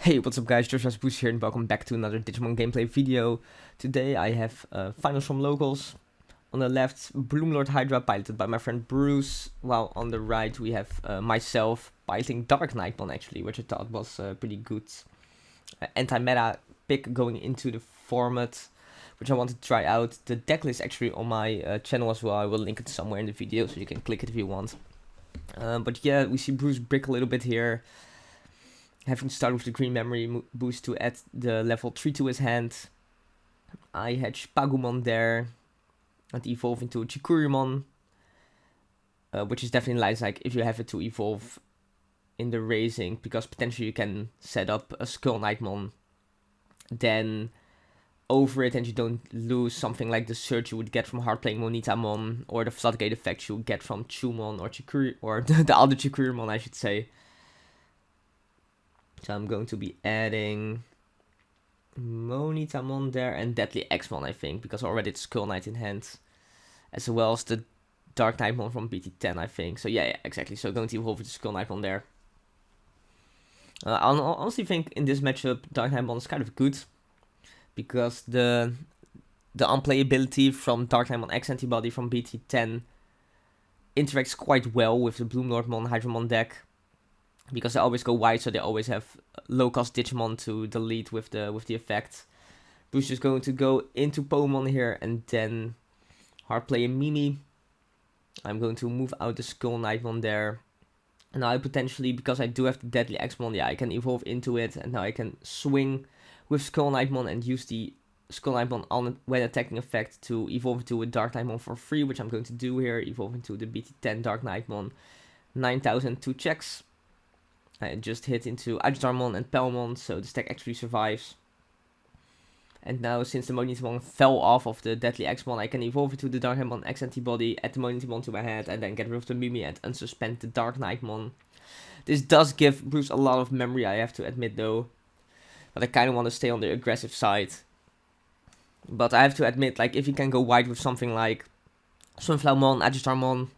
Hey, what's up guys, Joshua Boost here and welcome back to another Digimon gameplay video. Today I have finals from locals. On the left, Bloomlord Hydra piloted by my friend Bruce, while on the right we have myself piloting DarkKnightmon actually, which I thought was pretty good. Anti-meta pick going into the format, which I want to try out. The deck list actually on my channel as well, I will link it somewhere in the video so you can click it if you want. But yeah, we see Bruce brick a little bit here. Having to start with the green memory boost to add the level 3 to his hand. I hatch Pagumon there and evolve into Chikurimon, which is definitely nice, like if you have it to evolve in the raising, because potentially you can set up a Skullknightmon, then over it and you don't lose something like the surge you would get from hard playing Monitamon, or the floodgate effect you would get from Chumon or Chikuri, or the other Chikurimon I should say. So I'm going to be adding Monitamon there and Deadly X-Mon, I think, because already it's Skull Knight in hand, as well as the DarkKnightmon from BT10, I think. So yeah, exactly. So going to evolve with the Skull Knightmon there. I honestly think in this matchup DarkKnightmon is kind of good, because the unplayability from DarkKnightmon X Antibody from BT10 interacts quite well with the Bloomlordmon Hydramon deck. Because they always go wide, so they always have low-cost Digimon to delete with the effect. Bruce is going to go into Pomon here and then hard play a Mimi. I'm going to move out the Skullknightmon there. And now I potentially, because I do have the Deadly X-Mon, yeah, I can evolve into it. And now I can swing with Skullknightmon and use the Skullknightmon on when attacking effect to evolve into a DarkKnightmon for free, which I'm going to do here. Evolve into the BT10 DarkKnightmon. 9,000, 2 checks. I just hit into Hydramon and Palmon, so the stack actually survives. And now, since the Monitamon fell off of the Deadly X-Mon, I can evolve into the DarkKnightmon X Antibody, add the Monitamon to my hand, and then get rid of the Mimi and unsuspend the DarkKnightmon. This does give Bruce a lot of memory, I have to admit though. But I kind of want to stay on the aggressive side. But I have to admit, like, if you can go wide with something like Sunflowermon, Hydramon,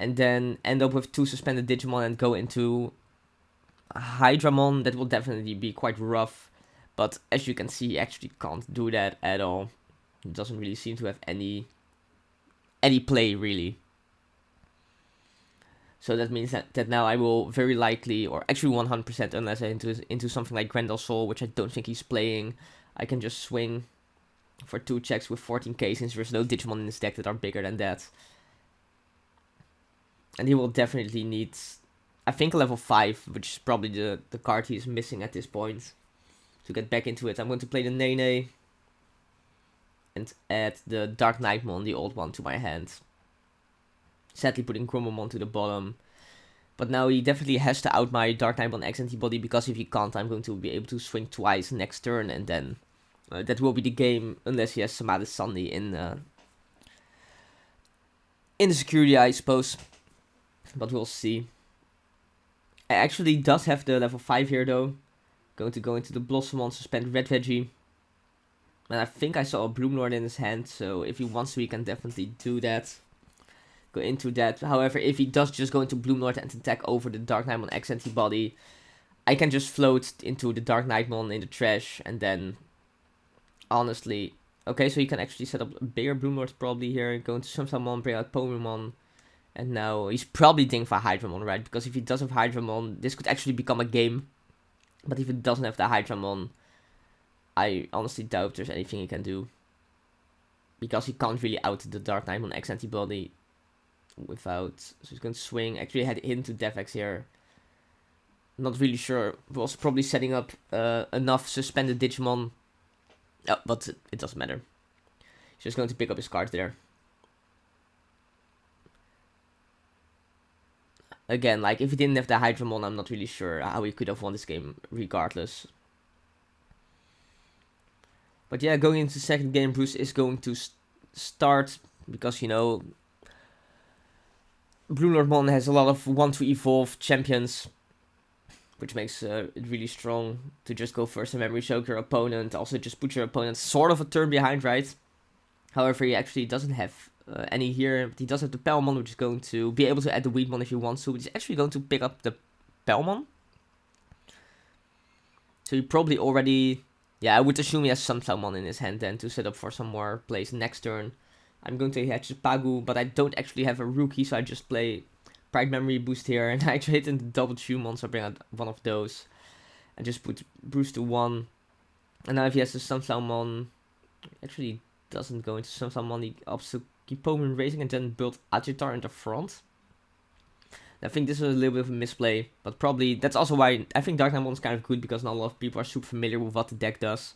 and then end up with 2 suspended Digimon and go into Hydramon, that will definitely be quite rough. But as you can see, he actually can't do that at all. He doesn't really seem to have any play, really. So that means that now I will very likely, or actually 100%, unless I into something like Grendel Soul, which I don't think he's playing, I can just swing for 2 checks with 14k, since there's no Digimon in this deck that are bigger than that. And he will definitely need, I think, a level 5, which is probably the card he is missing at this point, to get back into it. I'm going to play the Nene and add the DarkKnightmon, the old one, to my hand. Sadly putting Grummlemon to the bottom. But now he definitely has to out my DarkKnightmon X Antibody, because if he can't, I'm going to be able to swing twice next turn, and then that will be the game, unless he has Samada Sandy in the security, I suppose. But we'll see. I actually does have the level 5 here though. Going to go into the Blossomon, suspend Red Veggie. And I think I saw a Bloomlord in his hand, so if he wants to, he can definitely do that. Go into that. However, if he does just go into Bloomlord and attack over the DarkKnightmon X Antibody, I can just float into the DarkKnightmon in the trash, and then, honestly, okay, so you can actually set up a bigger Bloomlord probably here. Go into Sunflowermon, bring out Pomemon. And now he's probably thinking for Hydramon, right? Because if he does have Hydramon, this could actually become a game. But if he doesn't have the Hydramon, I honestly doubt there's anything he can do. Because he can't really out the DarkKnightmon X Antibody without... So he's going to swing. Actually, I had hit into Devex here. Not really sure. Was probably setting up enough suspended Digimon. Oh, but it doesn't matter. He's just going to pick up his card there. Again, like, if he didn't have the Hydramon, I'm not really sure how he could have won this game regardless. But yeah, going into the second game, Bruce is going to start, because, you know, Bloomlordmon has a lot of want-to-evolve champions, which makes it really strong to just go first and memory choke your opponent. Also, just put your opponent sort of a turn behind, right? However, he actually doesn't have any here. He does have the Palmon, which is going to be able to add the Weedmon if he wants to. But he's actually going to pick up the Palmon. So he probably already... Yeah, I would assume he has Sunflowermon in his hand then to set up for some more plays next turn. I'm going to hatch the Pagu, but I don't actually have a rookie, so I just play Pride Memory Boost here, and I trade in the double Tumon, so I bring out one of those. And just put Bruce to 1. And now if he has the Sunflowermon, actually doesn't go into Sunflowermon, he opts to keep Pokemon Racing and then build Agitar in the front. I think this was a little bit of a misplay, but probably that's also why I think DarkKnightmon is kind of good, because not a lot of people are super familiar with what the deck does.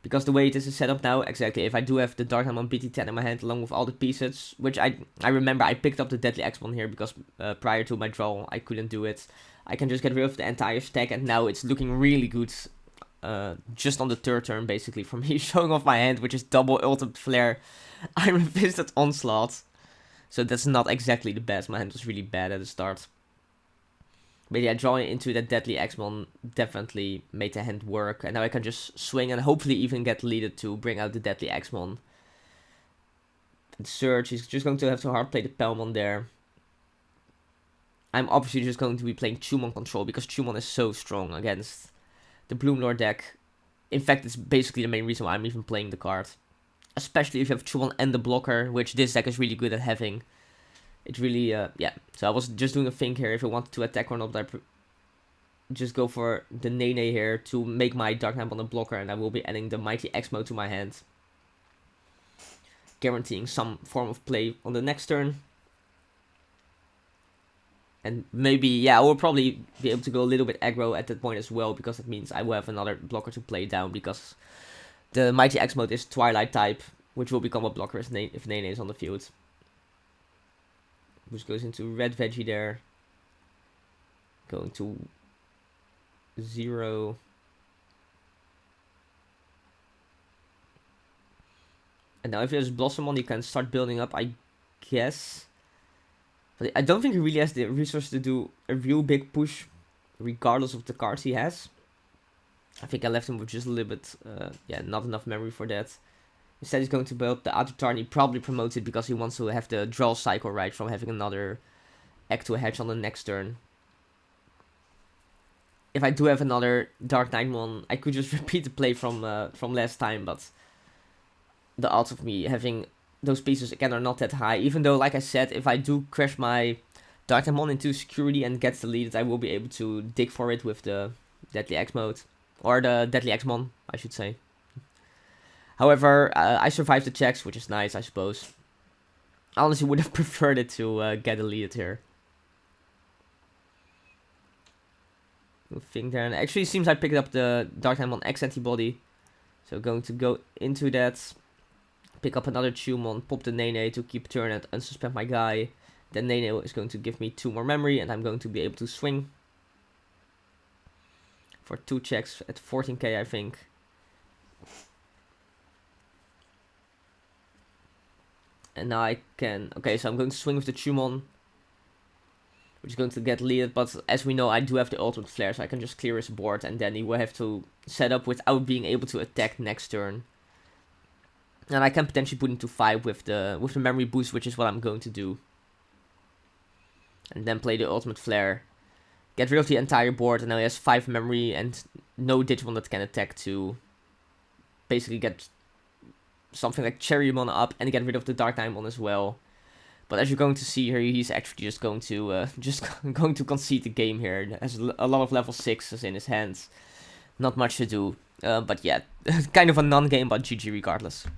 Because the way this is set up now, exactly, if I do have the DarkKnightmon BT10 in my hand along with all the pieces, which I remember I picked up the Deadly X-Mon here because prior to my draw I couldn't do it. I can just get rid of the entire stack, and now it's looking really good just on the third turn basically for me showing off my hand, which is double Ultimate Flare. I revisited Onslaught. So that's not exactly the best. My hand was really bad at the start. But yeah, drawing into that Deadly X-Mon definitely made the hand work. And now I can just swing and hopefully even get leaded to bring out the Deadly X-Mon. And Surge, he's just going to have to hard play the Palmon there. I'm obviously just going to be playing Tumon Control because Tumon is so strong against the Bloomlord deck. In fact, it's basically the main reason why I'm even playing the card. Especially if you have Tumon and the blocker, which this deck is really good at having. It really, yeah. So I was just doing a think here if I wanted to attack or not, but I just go for the Nene here to make my DarkKnightmon a blocker, and I will be adding the Mighty X-Mode to my hand. Guaranteeing some form of play on the next turn. And maybe, yeah, I will probably be able to go a little bit aggro at that point as well, because that means I will have another blocker to play down, because the Mighty X-Mode is Twilight type, which will become a blocker if Nene is on the field. Which goes into Red Veggie there. Going to 0. And now if there's Blossomon, you can start building up, I guess. But I don't think he really has the resources to do a real big push, regardless of the cards he has. I think I left him with just a little bit, yeah, not enough memory for that. Instead he's going to build the Agitar, and he probably promotes it because he wants to have the draw cycle right from having another egg to hatch on the next turn. If I do have another DarkKnightmon, I could just repeat the play from last time, but the odds of me having those pieces again are not that high. Even though, like I said, if I do crash my DarkKnightmon into security and gets deleted, I will be able to dig for it with the Deadly X mode. Or the Deadly X-Mon, I should say. However, I survived the checks, which is nice, I suppose. I honestly would have preferred it to get deleted here. I think there, and actually it seems I picked up the DarkKnightmon X Antibody. So going to go into that. Pick up another Tumon, pop the Nene to keep turn and unsuspend my guy. Then Nene is going to give me 2 more memory, and I'm going to be able to swing. For 2 checks at 14k, I think. And now I can... Okay, so I'm going to swing with the Tumon, which is going to get leaded. But as we know, I do have the Ultimate Flare, so I can just clear his board. And then he will have to set up without being able to attack next turn. And I can potentially put him to 5 with the memory boost, which is what I'm going to do. And then play the Ultimate Flare. Get rid of the entire board, and now he has 5 memory and no Digimon that can attack to basically get something like Cherrymon up and get rid of the DarkKnightmon as well. But as you're going to see here, he's actually just going to concede the game here. He has a lot of level 6s in his hands. Not much to do. But yeah, kind of a non-game, but GG regardless.